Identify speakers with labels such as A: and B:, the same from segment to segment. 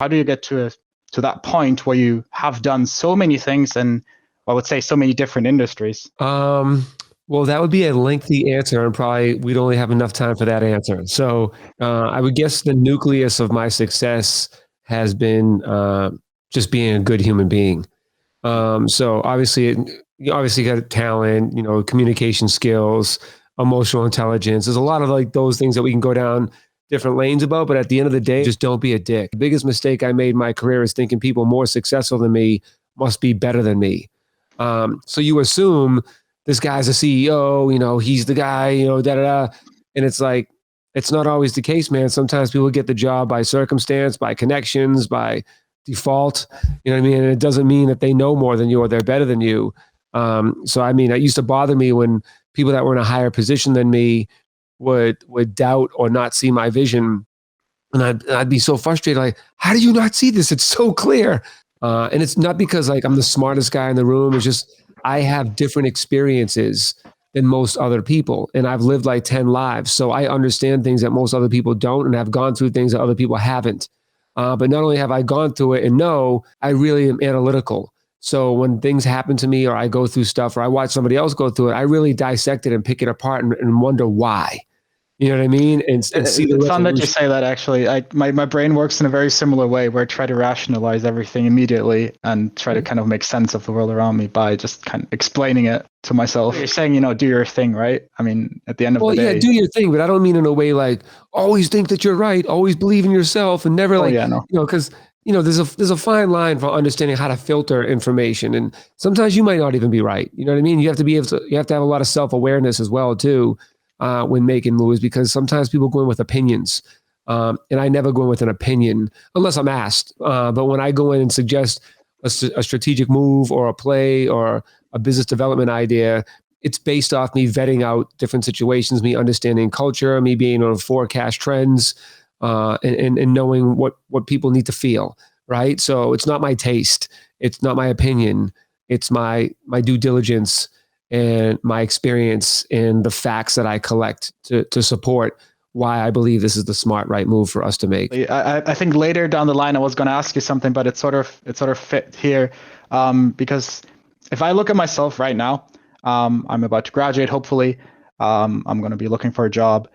A: How do you get to that point where you have done so many things and I would say so many different industries?
B: Well, that would be a lengthy answer, and probably we'd only have enough time for that answer. So, I would guess the nucleus of my success has been just being a good human being. So obviously, you obviously got talent, communication skills, emotional intelligence. There's a lot of like those things that we can go down different lanes about, but at the end of the day, just don't be a dick. The biggest mistake I made in my career is thinking people more successful than me must be better than me. So you assume this guy's a CEO, he's the guy, da da da. And it's like, it's not always the case, man. Sometimes people get the job by circumstance, by connections, by default. You know what I mean? And it doesn't mean that they know more than you or they're better than you. So, I mean, it used to bother me when people that were in a higher position than me would doubt or not see my vision. And I'd be so frustrated. Like, how do you not see this? It's so clear. And it's not because like I'm the smartest guy in the room. It's just, I have different experiences than most other people. And I've lived like 10 lives. So I understand things that most other people don't. And I've gone through things that other people haven't. But not only have I gone through it and know, I really am analytical. So when things happen to me or I go through stuff or I watch somebody else go through it, I really dissect it and pick it apart and wonder why. You know what I mean? And see the
A: It's fun that you
B: resolution.
A: say that, actually. My brain works in a very similar way where I try to rationalize everything immediately and try to kind of make sense of the world around me by just kind of explaining it to myself. You're saying, do your thing, right? I mean, at the end of the day.
B: Yeah, do your thing, but I don't mean in a way like always think that you're right, always believe in yourself, and never like,
A: no.
B: Because there's a fine line for understanding how to filter information, and sometimes you might not even be right. You know what I mean? You have to have a lot of self-awareness as well too when making moves, because sometimes people go in with opinions, and I never go in with an opinion unless I'm asked. But when I go in and suggest a strategic move or a play or a business development idea, it's based off me vetting out different situations, me understanding culture, me being able to forecast trends, and knowing what people need to feel, right? So it's not my taste, it's not my opinion, it's my due diligence and my experience and the facts that I collect to support why I believe this is the smart, right move for us to make.
A: I think later down the line I was going to ask you something, but it sort of fit here, because if I look at myself right now, I'm about to graduate, hopefully. I'm going to be looking for a job.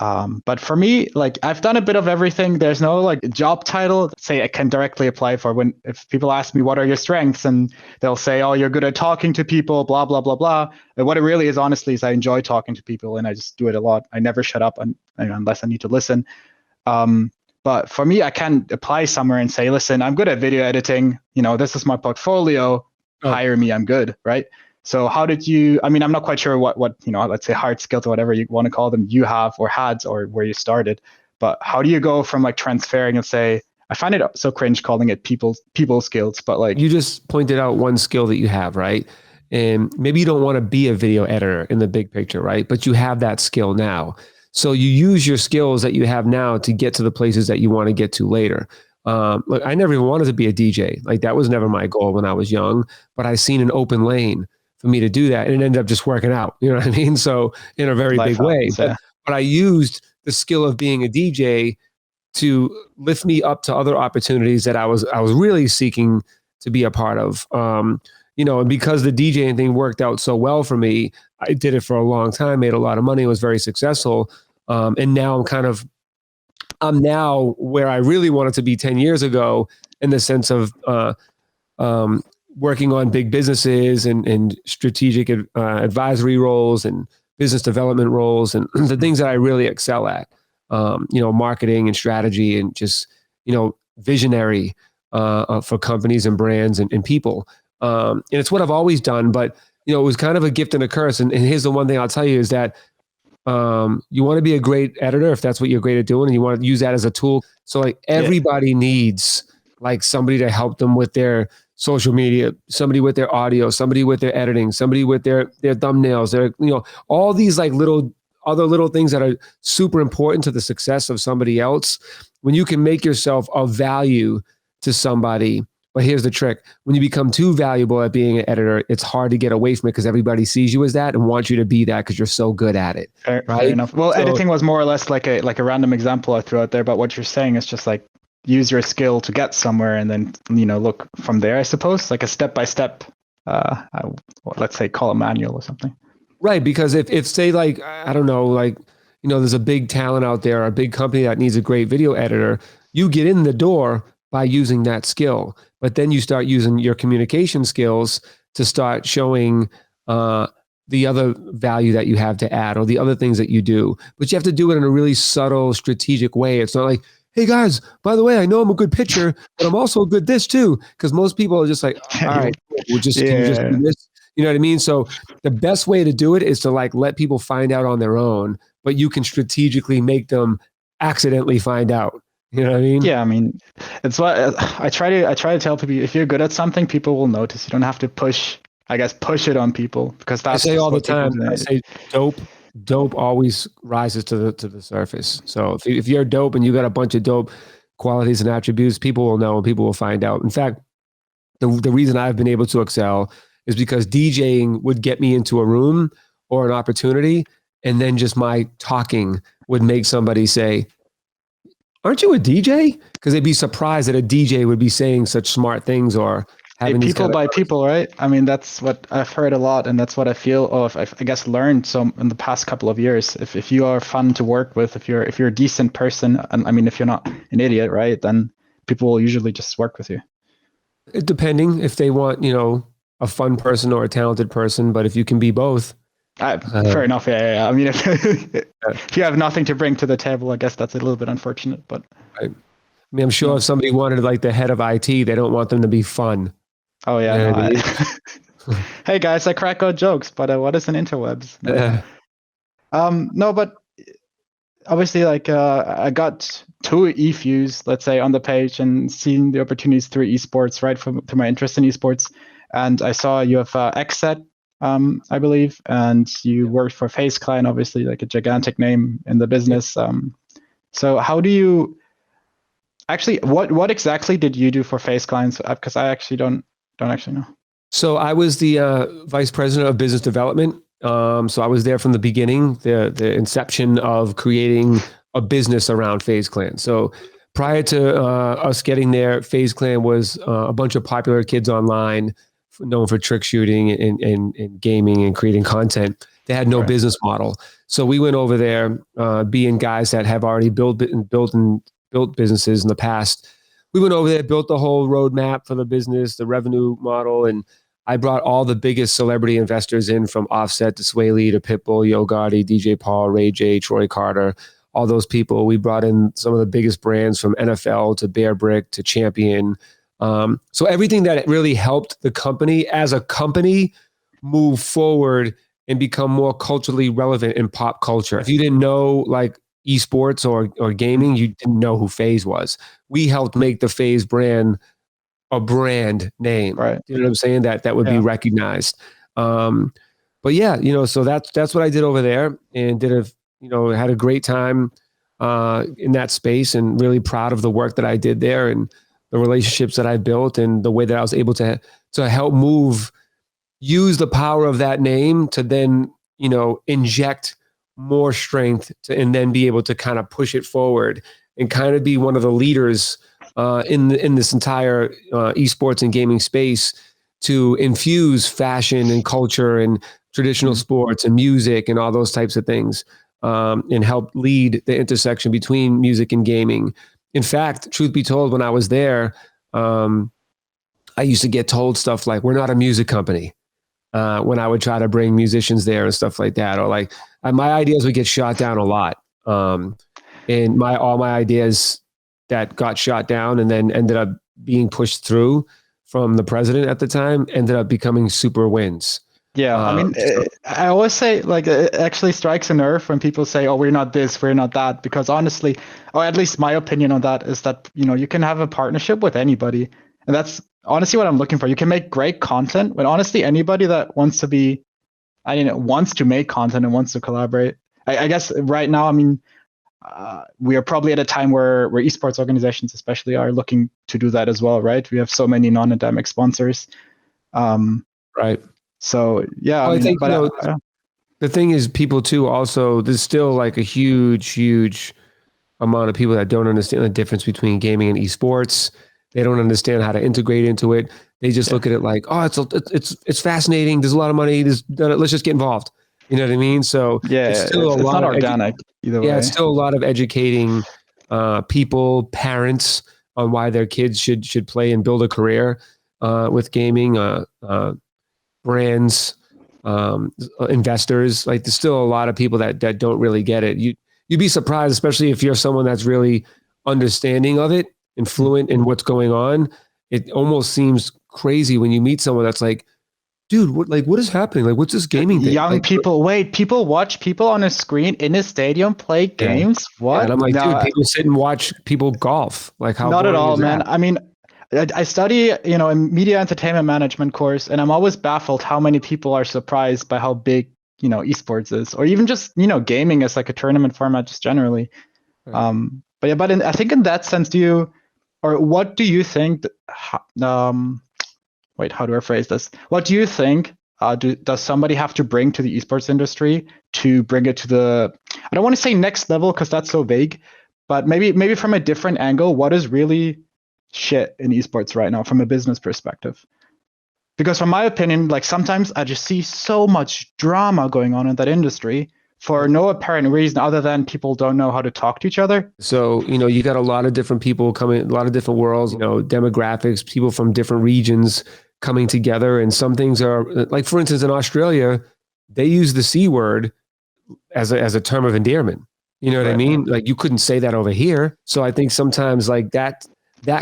A: But for me, like, I've done a bit of everything. There's no like job title, say I can directly apply for. If people ask me, what are your strengths? And they'll say, oh, you're good at talking to people, blah, blah, blah, blah. But what it really is, honestly, is I enjoy talking to people and I just do it a lot. I never shut up unless I need to listen. But for me, I can apply somewhere and say, listen, I'm good at video editing. This is my portfolio. Hire me, I'm good, right? So how did you, I'm not quite sure what let's say hard skills or whatever you want to call them you have or had or where you started, but how do you go from like transferring and say, I find it so cringe calling it people skills, but like.
B: You just pointed out one skill that you have, right? And maybe you don't want to be a video editor in the big picture, right? But you have that skill now. So you use your skills that you have now to get to the places that you want to get to later. Look, I never even wanted to be a DJ. Like that was never my goal when I was young, but I seen an open lane for me to do that. And it ended up just working out. You know what I mean? So in a very big way, but I used the skill of being a DJ to lift me up to other opportunities that I was really seeking to be a part of. And because the DJing thing worked out so well for me, I did it for a long time, made a lot of money, was very successful. And now I'm now where I really wanted to be 10 years ago in the sense of working on big businesses and strategic advisory roles and business development roles and the things that I really excel at. Marketing and strategy and just, visionary for companies and brands and people. And it's what I've always done, but, it was kind of a gift and a curse. And here's the one thing I'll tell you is that you want to be a great editor if that's what you're great at doing and you want to use that as a tool. So like everybody needs like somebody to help them with their social media, somebody with their audio, somebody with their editing, somebody with their thumbnails, all these like other little things that are super important to the success of somebody else. When you can make yourself of value to somebody, but here's the trick. When you become too valuable at being an editor, it's hard to get away from it because everybody sees you as that and wants you to be that because you're so good at it.
A: Fair enough. Well, editing was more or less like a random example I threw out there, but what you're saying is just like use your skill to get somewhere, and then look from there. I suppose like a step by step. Let's say call a manual or something.
B: Right, because if say like I don't know, like there's a big talent out there, a big company that needs a great video editor, you get in the door by using that skill, but then you start using your communication skills to start showing the other value that you have to add or the other things that you do. But you have to do it in a really subtle, strategic way. It's not like, hey guys, by the way, I know I'm a good pitcher, but I'm also a good this too. Because most people are just like, all right, can you just do this? You know what I mean? So the best way to do it is to like let people find out on their own, but you can strategically make them accidentally find out. You know what I mean?
A: Yeah, I mean, it's what I try to tell people. If you're good at something, people will notice. You don't have to push it on people, because that's
B: I say all the time.
A: I
B: say dope always rises to the surface. So if you're dope and you got a bunch of dope qualities and attributes, people will know and people will find out. In fact, the reason I've been able to excel is because DJing would get me into a room or an opportunity, and then just my talking would make somebody say, aren't you a DJ? Because they'd be surprised that a DJ would be saying such smart things or having
A: people by people, right? I mean, that's what I've heard a lot, and that's what I feel, or I guess learned so in the past couple of years. If you are fun to work with, if you're a decent person, and I mean, if you're not an idiot, right, then people will usually just work with you.
B: Depending if they want, a fun person or a talented person, but if you can be both.
A: Fair enough. Yeah. I mean, if you have nothing to bring to the table, I guess that's a little bit unfortunate. But
B: I mean, I'm sure if somebody wanted like the head of IT, they don't want them to be fun.
A: Oh yeah. Hey guys, I crack out jokes, but what is an interwebs? No, but obviously, like I got 2 e-views, let's say, on the page, and seeing the opportunities through esports, right, through my interest in esports. And I saw you have XSET, I believe, and you worked for FaZe Clan, obviously, like a gigantic name in the business. So how do you actually, what exactly did you do for FaZe Clan? Because I actually don't actually know.
B: So I was the vice president of business development. So I was there from the beginning, the inception of creating a business around FaZe Clan. So prior to us getting there, FaZe Clan was a bunch of popular kids online, known for trick shooting and gaming and creating content. They had no business model. So we went over there, being guys that have already built businesses in the past. We went over there, built the whole roadmap for the business, the revenue model, and I brought all the biggest celebrity investors in, from Offset to Sway Lee to Pitbull, Yo Gotti, DJ Paul, Ray J, Troy Carter, all those people. We brought in some of the biggest brands, from NFL to Bear Brick to Champion. So everything that really helped the company as a company move forward and become more culturally relevant in pop culture. If you didn't know like esports or gaming, you didn't know who FaZe was. We helped make the FaZe brand a brand name,
A: right?
B: You know what I'm saying? That would be recognized. But yeah, so that's what I did over there, and had a great time in that space, and really proud of the work that I did there and the relationships that I built and the way that I was able to help use the power of that name to then, inject more strength and then be able to kind of push it forward and kind of be one of the leaders in this entire esports and gaming space, to infuse fashion and culture and traditional sports and music and all those types of things, and help lead the intersection between music and gaming. In fact, truth be told, when I was there, I used to get told stuff like, we're not a music company, when I would try to bring musicians there and stuff like that. Or like my ideas would get shot down a lot. And all my ideas that got shot down and then ended up being pushed through from the president at the time ended up becoming super wins.
A: Yeah, I mean, I always say, like, it actually strikes a nerve when people say, oh, we're not this, we're not that, because honestly, or at least my opinion on that is that, you can have a partnership with anybody. And that's honestly what I'm looking for. You can make great content, but honestly, anybody that wants to make content and wants to collaborate. I guess right now, I mean, we are probably at a time where esports organizations especially are looking to do that as well, right? We have so many non-endemic sponsors.
B: Right.
A: So yeah,
B: well, I think the thing is, people too. Also, there's still like a huge amount of people that don't understand the difference between gaming and esports. They don't understand how to integrate into it. They just look at it like, oh, it's fascinating. There's a lot of money. Let's just get involved. You know what I mean? So it's still
A: it's not organic either way.
B: Yeah, it's still a lot of educating people, parents on why their kids should play and build a career with gaming. Brands, investors. Like there's still a lot of people that don't really get it. You'd be surprised, especially if you're someone that's really understanding of it and fluent in what's going on. It almost seems crazy when you meet someone that's like, dude, what is happening? Like, what's this gaming thing?
A: Young
B: like,
A: people, people watch people on a screen in a stadium play games. What?
B: Yeah, and I'm like, dude, people sit and watch people golf. Like, how?
A: Not at all,
B: is
A: man.
B: that?
A: I mean, I study, a media entertainment management course, and I'm always baffled how many people are surprised by how big, esports is, or even just, gaming as like a tournament format, just generally.
B: Right.
A: I think in that sense, what do you think? Wait, how do I phrase this? What do you think? Does somebody have to bring to the esports industry to bring it to the? I don't want to say next level because that's so vague, but maybe from a different angle. What is really shit in esports right now from a business perspective? Because from my opinion, like sometimes I just see so much drama going on in that industry for no apparent reason other than people don't know how to talk to each other.
B: So, you got a lot of different people coming, a lot of different worlds, demographics, people from different regions coming together. And some things are like, for instance, in Australia, they use the C word as a term of endearment. You know what I mean? Like you couldn't say that over here. So I think sometimes like that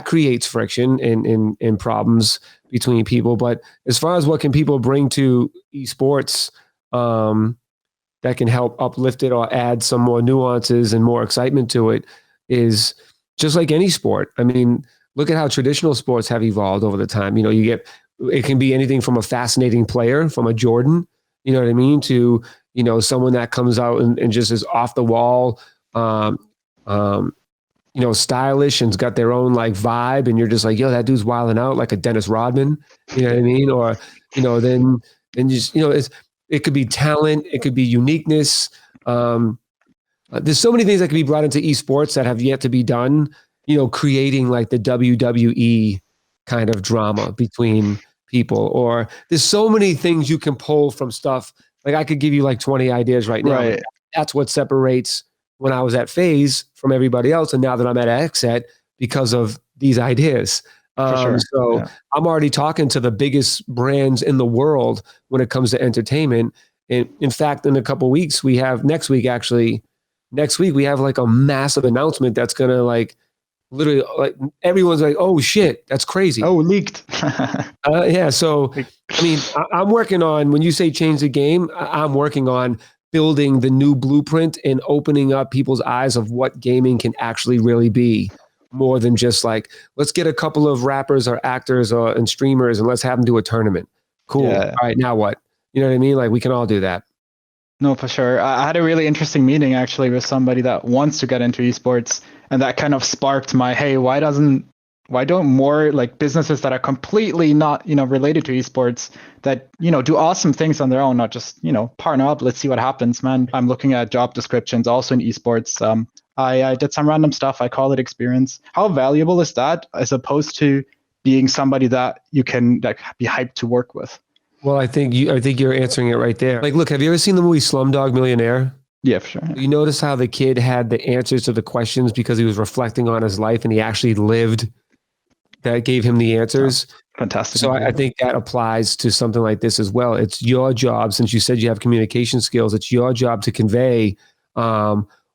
B: creates friction and problems between people. But as far as what can people bring to esports, that can help uplift it or add some more nuances and more excitement to it is just like any sport. I mean, look at how traditional sports have evolved over the time. It can be anything from a fascinating player, from a Jordan, you know what I mean, to, someone that comes out and just is off the wall, stylish and's got their own like vibe. And you're just like, yo, that dude's wilding out like a Dennis Rodman, you know what I mean? Or, then just, it could be talent. It could be uniqueness. There's so many things that can be brought into esports that have yet to be done, creating like the WWE kind of drama between people, or there's so many things you can pull from stuff. Like I could give you like 20 ideas right now.
A: Right.
B: That's what separates when I was at FaZe from everybody else. And now that I'm at XSET because of these ideas.
A: Sure.
B: So I'm already talking to the biggest brands in the world when it comes to entertainment. And in fact, in a couple of weeks, next week, we have like a massive announcement that's going to like literally like everyone's like, oh shit, that's crazy.
A: Oh, leaked.
B: Yeah. So, I mean, I'm working on, when you say change the game, I'm working on building the new blueprint and opening up people's eyes of what gaming can actually really be. More than just like, let's get a couple of rappers or actors and streamers and let's have them do a tournament. Cool.
A: Yeah.
B: All right, now what? You know what I mean? Like we can all do that.
A: No, for sure. I had a really interesting meeting actually with somebody that wants to get into esports, and that kind of sparked my, hey, why don't more like businesses that are completely not, related to esports that, do awesome things on their own, not just, partner up, let's see what happens, man. I'm looking at job descriptions also in esports. I did some random stuff. I call it experience. How valuable is that as opposed to being somebody that you can like be hyped to work with?
B: Well, I think you're answering it right there. Like, look, have you ever seen the movie Slumdog Millionaire?
A: Yeah, for sure.
B: You notice how the kid had the answers to the questions because he was reflecting on his life and he actually lived. That gave him the answers.
A: Oh, fantastic.
B: So I think that applies to something like this as well. It's your job, since you said you have communication skills, it's your job to convey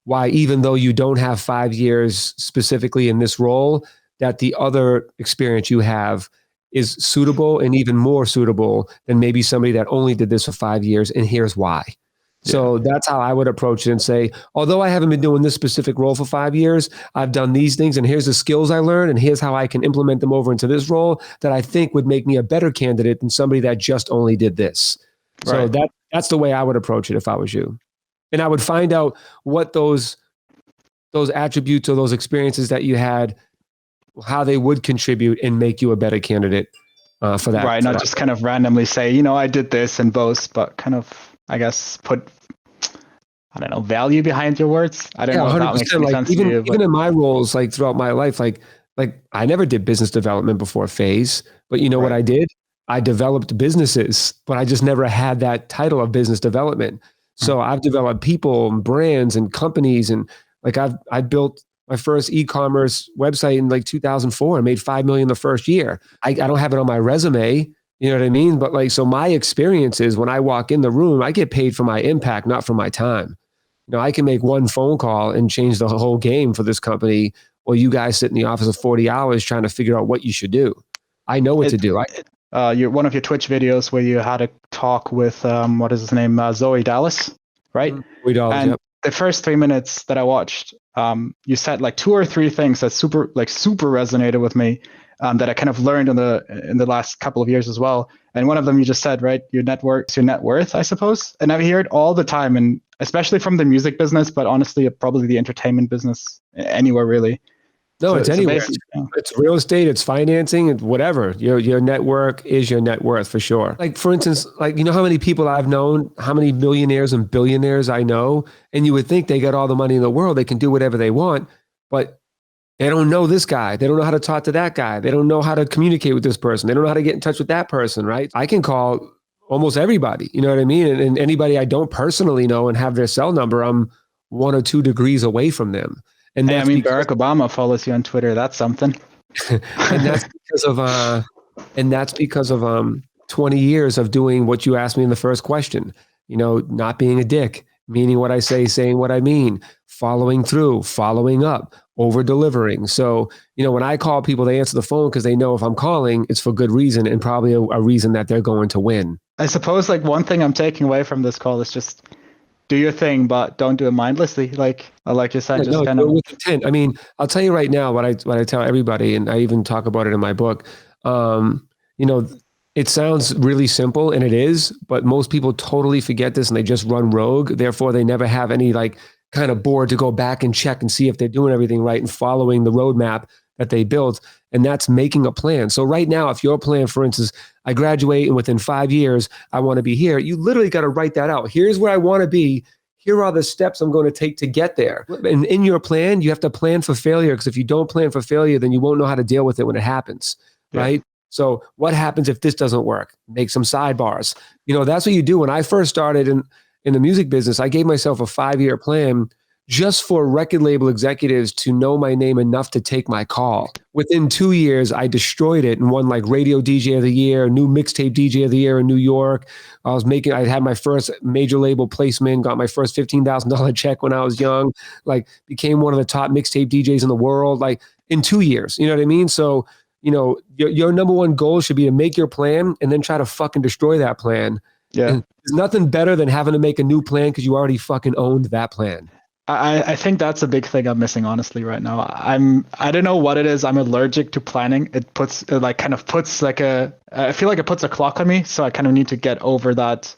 B: why, even though you don't have 5 years specifically in this role, that the other experience you have is suitable and even more suitable than maybe somebody that only did this for 5 years. And here's why. So that's how I would approach it and say, although I haven't been doing this specific role for 5 years, I've done these things and here's the skills I learned and here's how I can implement them over into this role that I think would make me a better candidate than somebody that just only did this. So that's the way I would approach it if I was you. And I would find out what those attributes or those experiences that you had, how they would contribute and make you a better candidate for that.
A: Right, not just kind of randomly say, I did this and boast, but kind of, I guess, put I don't know, value behind your words. I don't
B: Yeah,
A: know if that makes
B: 100%.
A: any
B: Like
A: sense to you,
B: even
A: but
B: in my roles, like throughout my life, like I never did business development before phase, but you know what
A: right.
B: I did? I developed businesses, but I just never had that title of business development.
A: Mm.
B: So I've developed people and brands and companies, and like I built my first e-commerce website in like 2004. I made 5 million the first year. I don't have it on my resume. You know what I mean? But like, so my experience is when I walk in the room, I get paid for my impact, not for my time. You know, I can make one phone call and change the whole game for this company, or you guys sit in the office of 40 hours trying to figure out what you should do. I know what to
A: It,
B: do.
A: one of your Twitch videos where you had a talk with what is his name, Zoe Dallas, right?
B: $40,
A: And
B: yep.
A: the first 3 minutes that I watched, you said like 2 or 3 things that super resonated with me, that I kind of learned in the last couple of years as well. And one of them you just said, right? Your network is your net worth, I suppose. And I hear it all the time, and especially from the music business, but honestly, probably the entertainment business, anywhere really.
B: No, it's
A: So
B: anywhere.
A: basically,
B: It's real estate, it's financing, it's whatever. Your network is your net worth for sure. Like for instance, like you know how many people I've known, how many millionaires and billionaires I know, and you would think they got all the money in the world, they can do whatever they want, but they don't know this guy. They don't know how to talk to that guy. They don't know how to communicate with this person. They don't know how to get in touch with that person, right? I can call almost everybody, you know what I mean? And anybody I don't personally know and have their cell number, I'm 1 or 2 degrees away from them. And
A: hey, I
B: that's
A: mean,
B: because
A: Barack Obama follows you on Twitter. That's something.
B: and that's because of 20 years of doing what you asked me in the first question. You know, not being a dick, meaning what I say, saying what I mean, following through, following up, over delivering. So, you know, when I call people, they answer the phone because they know if I'm calling, it's for good reason and probably a reason that they're going to win.
A: I suppose like one thing I'm taking away from this call is just do your thing, but don't do it mindlessly. Like you said, just
B: No,
A: kind
B: do it
A: of.
B: with intent. I mean, I'll tell you right now what I tell everybody, and I even talk about it in my book. You know, it sounds really simple, and it is, but most people totally forget this, and they just run rogue. Therefore, they never have any like kind of board to go back and check and see if they're doing everything right and following the roadmap that they built. And that's making a plan. So right now, if your plan, for instance, I graduate and within 5 years I want to be here, you literally got to write that out. Here's where I want to be. Here are the steps I'm going to take to get there. And in your plan, you have to plan for failure, because if you don't plan for failure, then you won't know how to deal with it when it happens, right? So what happens if this doesn't work? Make some sidebars. You know, that's what you do. When I first started in the music business, I gave myself a 5-year plan just for record label executives to know my name enough to take my call. Within 2 years, I destroyed it and won like Radio DJ of the Year, new mixtape DJ of the Year in New York. I had my first major label placement, got my first $15,000 check when I was young, like became one of the top mixtape DJs in the world, like in 2 years. You know what I mean? So, you know, your number one goal should be to make your plan and then try to fucking destroy that plan.
A: Yeah.
B: And there's nothing better than having to make a new plan because you already fucking owned that plan.
A: I think that's a big thing I'm missing, honestly, right now. I don't know what it is. I'm allergic to planning. I feel like it puts a clock on me, so I kind of need to get over that.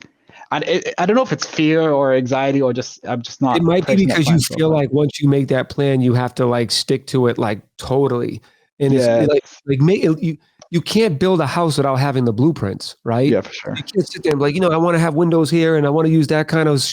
A: And I don't know if it's fear or anxiety or just I'm just not.
B: It might be because you feel
A: well.
B: like once you make that plan, you have to like stick to it like totally. And
A: Yeah.
B: it's like you can't build a house without having the blueprints, right?
A: Yeah, for sure.
B: You can't sit there and be like, you know, I want to have windows here and I want to use that kind of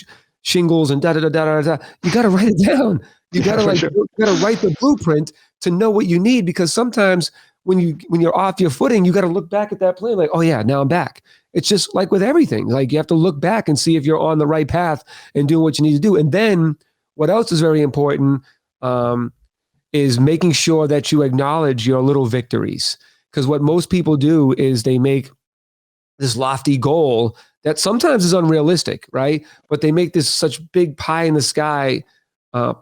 B: shingles and da da da da da. You got to write it down. You got to you got to write the blueprint to know what you need, because sometimes when you're off your footing, you got to look back at that plan like, oh yeah, now I'm back. It's just like with everything. Like you have to look back and see if you're on the right path and doing what you need to do. And then what else is very important is making sure that you acknowledge your little victories. Because what most people do is they make this lofty goal that sometimes is unrealistic, right? But they make this such big pie in the sky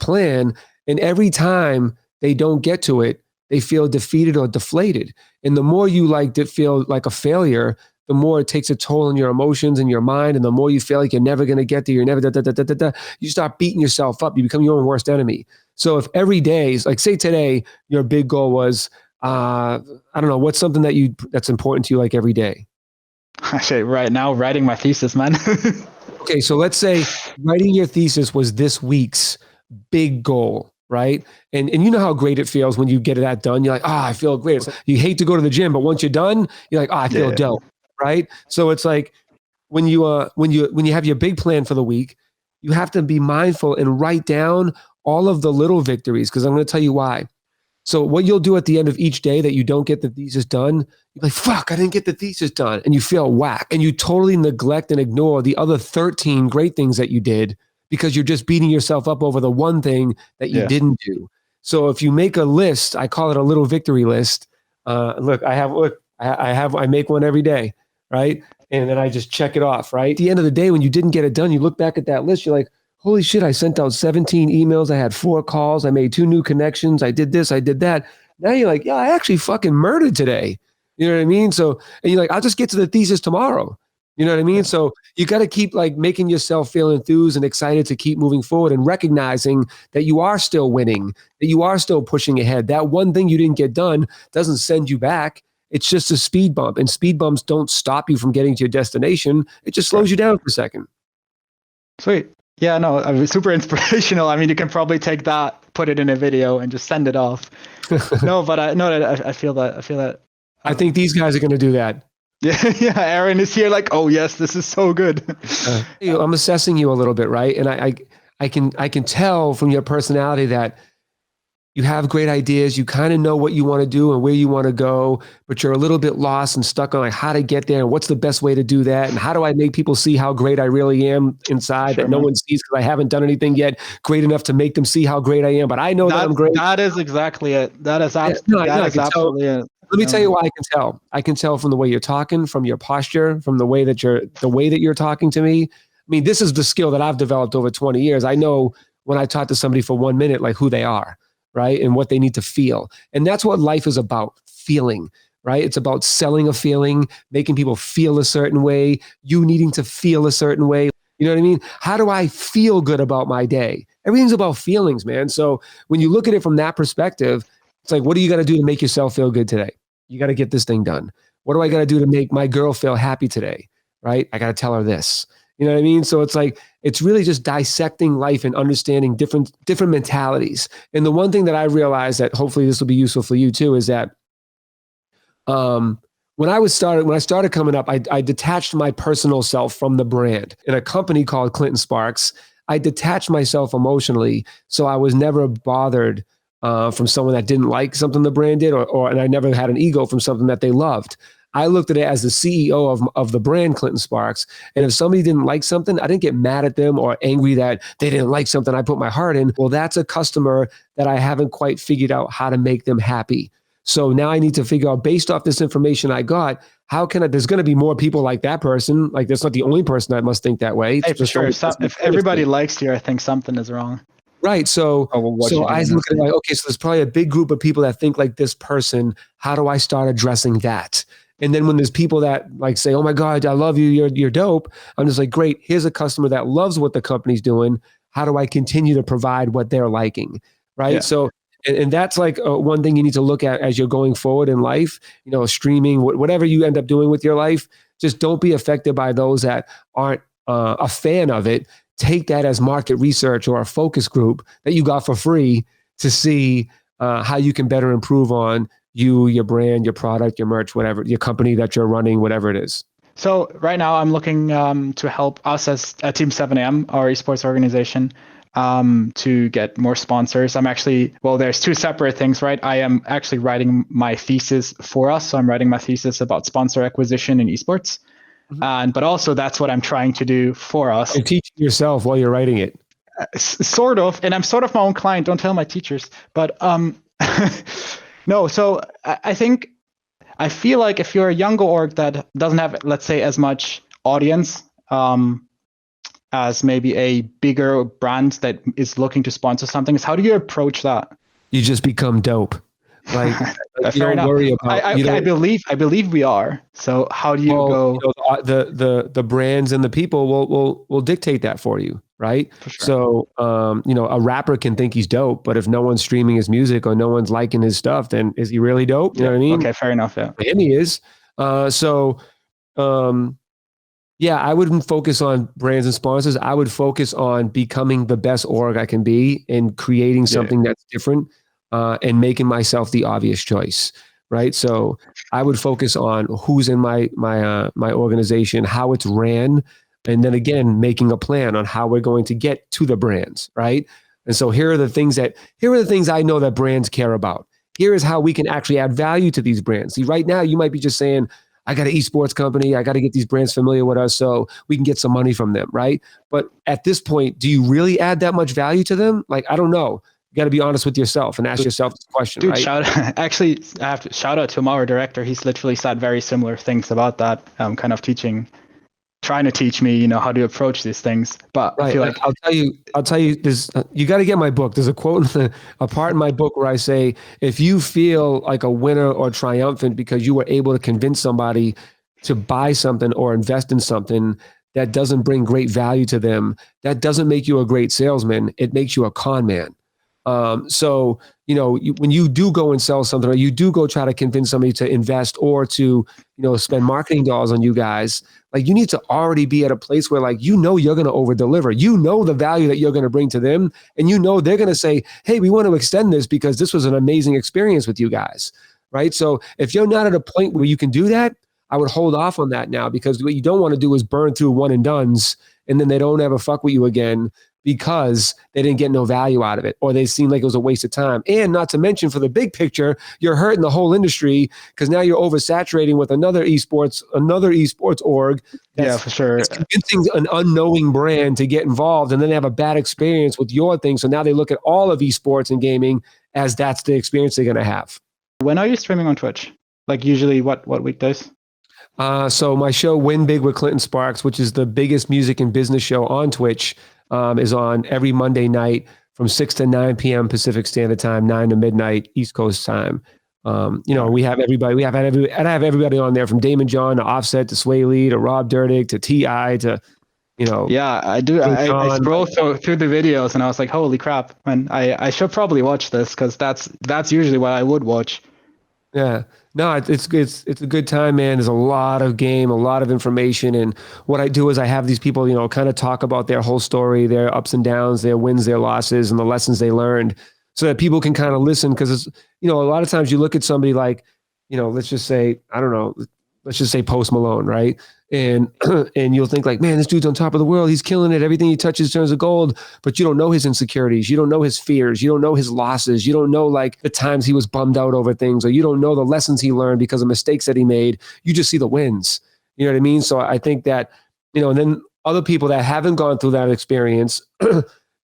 B: plan, and every time they don't get to it, they feel defeated or deflated. And the more you like to feel like a failure, the more it takes a toll on your emotions and your mind, and the more you feel like you're never going to get there, you're never you start beating yourself up. You become your own worst enemy. So if every day, like say today, your big goal was, I don't know, what's something that's important to you like every day?
A: Actually, right now, writing my thesis, man.
B: Okay, so let's say writing your thesis was this week's big goal, right? And you know how great it feels when you get that done. You're like, I feel great. It's like, you hate to go to the gym, but once you're done, you're like, I feel dope, right? So it's like when you have your big plan for the week, you have to be mindful and write down all of the little victories, because I'm going to tell you why. So what you'll do at the end of each day that you don't get the thesis done, you're like, fuck, I didn't get the thesis done. And you feel whack. And you totally neglect and ignore the other 13 great things that you did because you're just beating yourself up over the one thing that you didn't do. So if you make a list, I call it a little victory list. I make one every day, right? And then I just check it off, right? At the end of the day, when you didn't get it done, you look back at that list, you're like, holy shit, I sent out 17 emails. I had 4 calls. I made 2 new connections. I did this. I did that. Now you're like, yeah, I actually fucking murdered today. You know what I mean? So, and you're like, I'll just get to the thesis tomorrow. You know what I mean? So you got to keep like making yourself feel enthused and excited to keep moving forward and recognizing that you are still winning, that you are still pushing ahead. That one thing you didn't get done doesn't send you back. It's just a speed bump, and speed bumps don't stop you from getting to your destination. It just slows you down for a second.
A: Sweet. Yeah, no, I mean, super inspirational. I mean, you can probably take that, put it in a video, and just send it off. No, but I feel that.
B: I think these guys are going to do that.
A: Yeah, Aaron is here like, oh yes, this is so good.
B: I'm assessing you a little bit, right? And I can tell from your personality that you have great ideas. You kind of know what you want to do and where you want to go, but you're a little bit lost and stuck on like how to get there and what's the best way to do that and how do I make people see how great I really am inside that no one sees because I haven't done anything yet great enough to make them see how great I am. But I know that I'm great.
A: That is exactly it. That is absolutely it.
B: Let me tell you why I can tell. I can tell from the way you're talking, from your posture, from the way that you're talking to me. I mean, this is the skill that I've developed over 20 years. I know when I talk to somebody for 1 minute, like who they are, right? And what they need to feel. And that's what life is about, feeling, right? It's about selling a feeling, making people feel a certain way, you needing to feel a certain way. You know what I mean? How do I feel good about my day? Everything's about feelings, man. So when you look at it from that perspective, it's like, what do you got to do to make yourself feel good today? You got to get this thing done. What do I got to do to make my girl feel happy today? Right? I got to tell her this. You know what I mean? So it's like, it's really just dissecting life and understanding different mentalities. And the one thing that I realized that hopefully this will be useful for you too, is that when I started coming up, I detached my personal self from the brand. In a company called Clinton Sparks, I detached myself emotionally. So I was never bothered from someone that didn't like something the brand did, and I never had an ego from something that they loved. I looked at it as the CEO of the brand Clinton Sparks. And if somebody didn't like something, I didn't get mad at them or angry that they didn't like something I put my heart in. Well, that's a customer that I haven't quite figured out how to make them happy. So now I need to figure out, based off this information I got, there's going to be more people like that person. Like, that's not the only person that must think that way.
A: Hey, for sure. If everybody likes you, I think something is wrong.
B: Right. So I look at it like, okay, so there's probably a big group of people that think like this person. How do I start addressing that? And then when there's people that like say, oh my God, I love you, you're dope. I'm just like, great. Here's a customer that loves what the company's doing. How do I continue to provide what they're liking? Right. Yeah. So, and that's like one thing you need to look at as you're going forward in life, you know, streaming, whatever you end up doing with your life, just don't be affected by those that aren't a fan of it. Take that as market research or a focus group that you got for free to see how you can better improve on you, your brand, your product, your merch, whatever, your company that you're running, whatever it is.
A: So right now I'm looking to help us as a Team 7am, our esports organization, to get more sponsors. There's 2 separate things, right? I am actually writing my thesis for us. So I'm writing my thesis about sponsor acquisition in esports. Mm-hmm. But also that's what I'm trying to do for us.
B: You're teaching yourself while you're writing it.
A: Sort of. And I'm sort of my own client. Don't tell my teachers. But no, so I feel like if you're a younger org that doesn't have, let's say, as much audience as maybe a bigger brand that is looking to sponsor something, how do you approach that?
B: You just become dope. Like you don't worry about.
A: I believe we are. So how do you go?
B: You know, the brands and the people will dictate that for you, right? For sure. So a rapper can think he's dope, but if no one's streaming his music or no one's liking his stuff, then is he really dope? You know what I mean?
A: Okay, fair enough. Yeah,
B: for him he is. I wouldn't focus on brands and sponsors. I would focus on becoming the best org I can be and creating something that's different. And making myself the obvious choice, right? So I would focus on who's in my organization, how it's ran, And then again, making a plan on how we're going to get to the brands, right? And so here are the things I know that brands care about. Here is how we can actually add value to these brands. See, right now you might be just saying, I got an esports company. I got to get these brands familiar with us so we can get some money from them, right? But at this point, do you really add that much value to them? Like, I don't know. You got to be honest with yourself and ask yourself this question,
A: Dude,
B: right?
A: actually, I have to shout out to our director. He's literally said very similar things about that, kind of trying to teach me, how to approach these things. But
B: Right.
A: I feel like
B: I'll tell you, you got to get my book. There's a quote, a part in my book where I say, if you feel like a winner or triumphant because you were able to convince somebody to buy something or invest in something that doesn't bring great value to them, that doesn't make you a great salesman. It makes you a con man. So, when you do go and sell something, or you do go try to convince somebody to invest or to, spend marketing dollars on you guys, like you need to already be at a place where like, you're going to over deliver, the value that you're going to bring to them. And they're going to say, hey, we want to extend this because this was an amazing experience with you guys. Right. So if you're not at a point where you can do that, I would hold off on that now, because what you don't want to do is burn through one and dones and then they don't ever fuck with you again because they didn't get no value out of it, or they seem like it was a waste of time. And not to mention, for the big picture, you're hurting the whole industry because now you're oversaturating with another esports org.
A: For sure.
B: That's convincing an unknowing brand to get involved, and then they have a bad experience with your thing. So now they look at all of esports and gaming as that's the experience they're going to have.
A: When are you streaming on Twitch? Like usually what weekdays?
B: So my show, Win Big with Clinton Sparks, which is the biggest music and business show on Twitch, is on every Monday night from 6 to 9 p.m. Pacific Standard Time, 9 to midnight East Coast time. We have everybody. I have everybody on there, from Damon John to Offset to Sway Lee to Rob Dyrdek to T.I. to,
A: Yeah, I do. I scrolled through the videos and I was like, holy crap, man, I should probably watch this, because that's usually what I would watch.
B: Yeah. No, it's a good time, man. There's a lot of game, a lot of information. And what I do is I have these people, kind of talk about their whole story, their ups and downs, their wins, their losses, and the lessons they learned, so that people can kind of listen. Because it's, a lot of times you look at somebody like, let's just say Post Malone, right? And you'll think like, man, this dude's on top of the world. He's killing it. Everything he touches turns to gold. But you don't know his insecurities. You don't know his fears. You don't know his losses. You don't know like the times he was bummed out over things, or you don't know the lessons he learned because of mistakes that he made. You just see the wins. You know what I mean? So I think that, and then other people that haven't gone through that experience,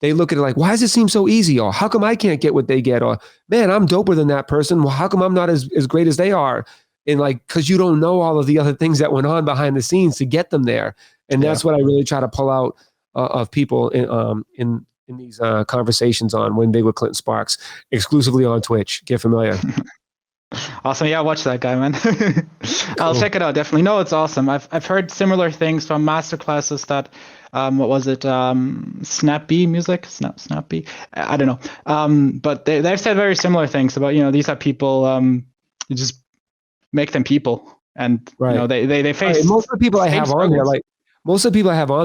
B: they look at it like, why does it seem so easy? Or how come I can't get what they get? Or, man, I'm doper than that person. Well, how come I'm not as great as they are? And like, because you don't know all of the other things that went on behind the scenes to get them there. And that's what I really try to pull out of people in these conversations on Win Big with Clinton Sparks, exclusively on Twitch. Get familiar.
A: Awesome. Yeah, watch that guy, man. I'll check it out, definitely. No, it's awesome. I've heard similar things from masterclasses that, what was it? Snap-B music? Snap-B? I don't know. But they've said very similar things about, these are people, you just make them people, and they face
B: most of the people I have on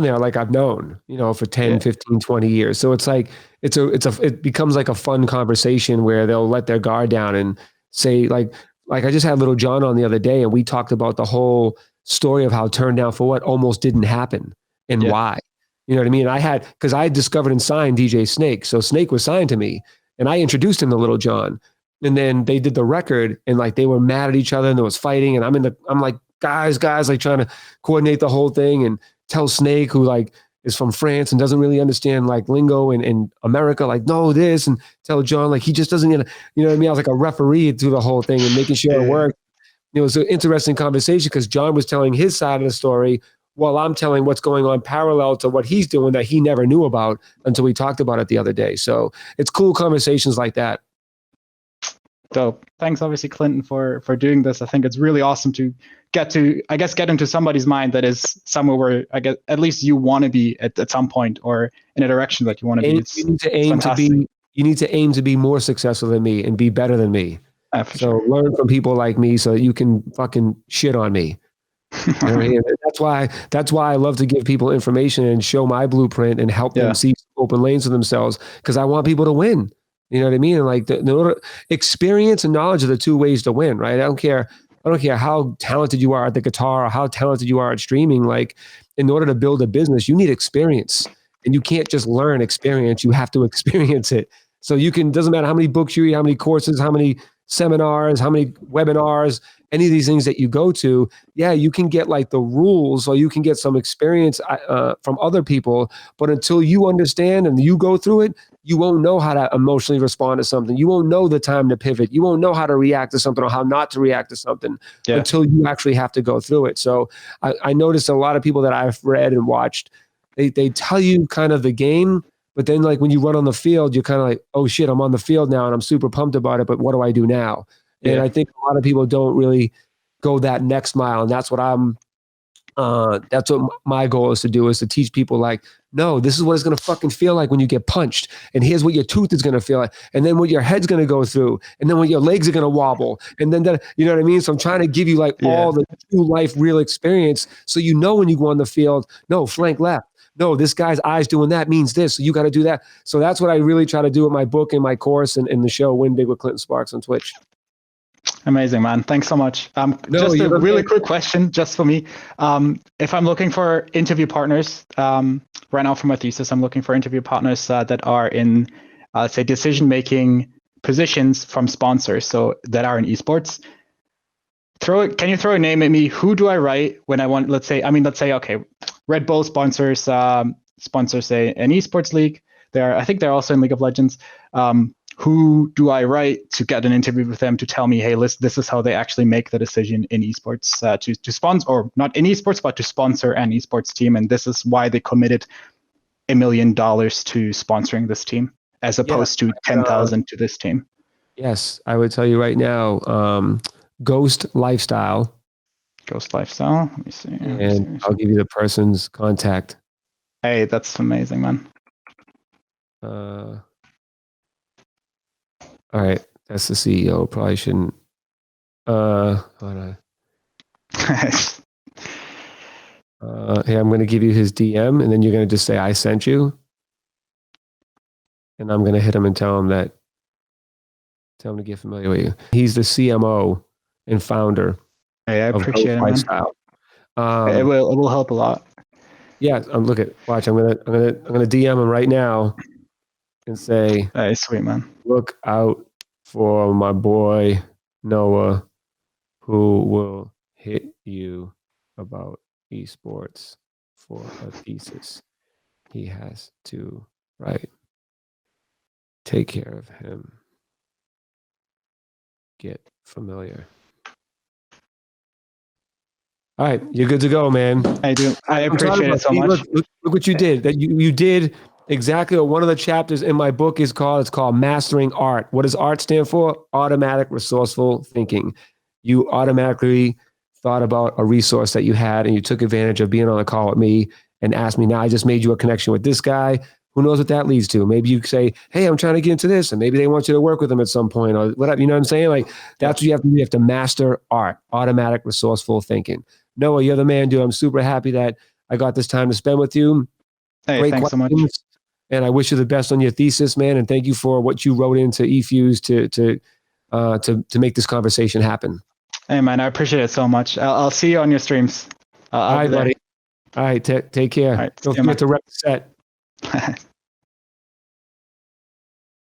B: there, like I've known, for 10, 15, 20 years. So it's like it becomes like a fun conversation where they'll let their guard down and say like I just had Little John on the other day, and we talked about the whole story of how Turned Down for What almost didn't happen and why. You know what I mean? Because I discovered and signed DJ Snake. So Snake was signed to me, and I introduced him to Little John. And then they did the record, and like they were mad at each other, and there was fighting. And I'm like, guys, like trying to coordinate the whole thing and tell Snake, who like is from France and doesn't really understand like lingo in America, like, no, this, and tell John, like, he just doesn't, you know what I mean? I was like a referee through the whole thing and making sure it worked. It was an interesting conversation because John was telling his side of the story while I'm telling what's going on parallel to what he's doing that he never knew about until we talked about it the other day. So it's cool conversations like that.
A: Dope. Thanks, obviously, Clinton, for doing this. I think it's really awesome to get into somebody's mind that is somewhere where I guess at least you want to be at some point, or in a direction that you want to be.
B: You need to aim to be more successful than me and be better than me. Learn from people like me so that you can fucking shit on me. That's why I love to give people information and show my blueprint and help them see open lanes for themselves, because I want people to win. You know what I mean? And like the experience and knowledge are the two ways to win, right? I don't care how talented you are at the guitar or how talented you are at streaming. Like, in order to build a business, you need experience, and you can't just learn experience. You have to experience it. So doesn't matter how many books you read, how many courses, how many seminars, how many webinars, any of these things that you go to, yeah, you can get like the rules, or you can get some experience from other people. But until you understand and you go through it, you won't know how to emotionally respond to something. You won't know the time to pivot. You won't know how to react to something or how not to react to something until you actually have to go through it. So I noticed a lot of people that I've read and watched, they tell you kind of the game, but then like when you run on the field, you're kind of like, oh shit, I'm on the field now and I'm super pumped about it, but what do I do now? And I think a lot of people don't really go that next mile. And that's what my goal is to do, is to teach people like, no, this is what it's going to fucking feel like when you get punched. And here's what your tooth is going to feel like. And then what your head's going to go through. And then what your legs are going to wobble. And then, you know what I mean? So I'm trying to give you like all the true life, real experience. So, you know, when you go on the field, no, flank left. No, this guy's eyes doing that means this. So you got to do that. So that's what I really try to do with my book and my course and the show, Win Big with Clinton Sparks on Twitch.
A: Amazing, man. Thanks so much. Just a really quick question, just for me. If I'm looking for interview partners, right now for my thesis, I'm looking for interview partners that are in, say, decision-making positions from sponsors, so that are in esports. Can you throw a name at me? Who do I write when I want? Let's say, okay, Red Bull sponsors an esports league. I think they're also in League of Legends. Who do I write to get an interview with them to tell me, hey, this is how they actually make the decision in esports to sponsor, or not in esports, but to sponsor an esports team, and this is why they committed $1 million to sponsoring this team, as opposed to 10,000 to this team.
B: Yes, I would tell you right now. Ghost Lifestyle.
A: Ghost Lifestyle. Let me see.
B: And I'll give you the person's contact.
A: Hey, that's amazing, man.
B: All right, that's the CEO. Probably shouldn't. Hold on. Hey, I'm going to give you his DM, and then you're going to just say I sent you, and I'm going to hit him and tell him to get familiar with you. He's the CMO and founder.
A: Hey, I appreciate it,
B: Lifestyle.
A: It will help a lot.
B: Yeah, watch. I'm gonna DM him right now and say,
A: hey, sweet man,
B: look out for my boy Noah, who will hit you about esports for a thesis he has to write. Take care of him. Get familiar. All right, you're good to go, man.
A: I do. I appreciate it so much.
B: Look what you did. That you did exactly what one of the chapters in my book is called. It's called Mastering Art. What does art stand for? Automatic resourceful thinking. You automatically thought about a resource that you had, and you took advantage of being on a call with me and asked me, now I just made you a connection with this guy. Who knows what that leads to? Maybe you say, hey, I'm trying to get into this. And maybe they want you to work with them at some point or whatever. You know what I'm saying? Like, that's what you have to do. You have to master art, automatic resourceful thinking. Noah, you're the man, dude. I'm super happy that I got this time to spend with you.
A: Hey,
B: great
A: thanks
B: questions.
A: so much.
B: And I wish you the best on your thesis, man. And thank you for what you wrote into eFuse to make this conversation happen.
A: Hey, man, I appreciate it so much. I'll see you on your streams.
B: All right, buddy. All right, take care.
A: All right,
B: don't forget to rep the set.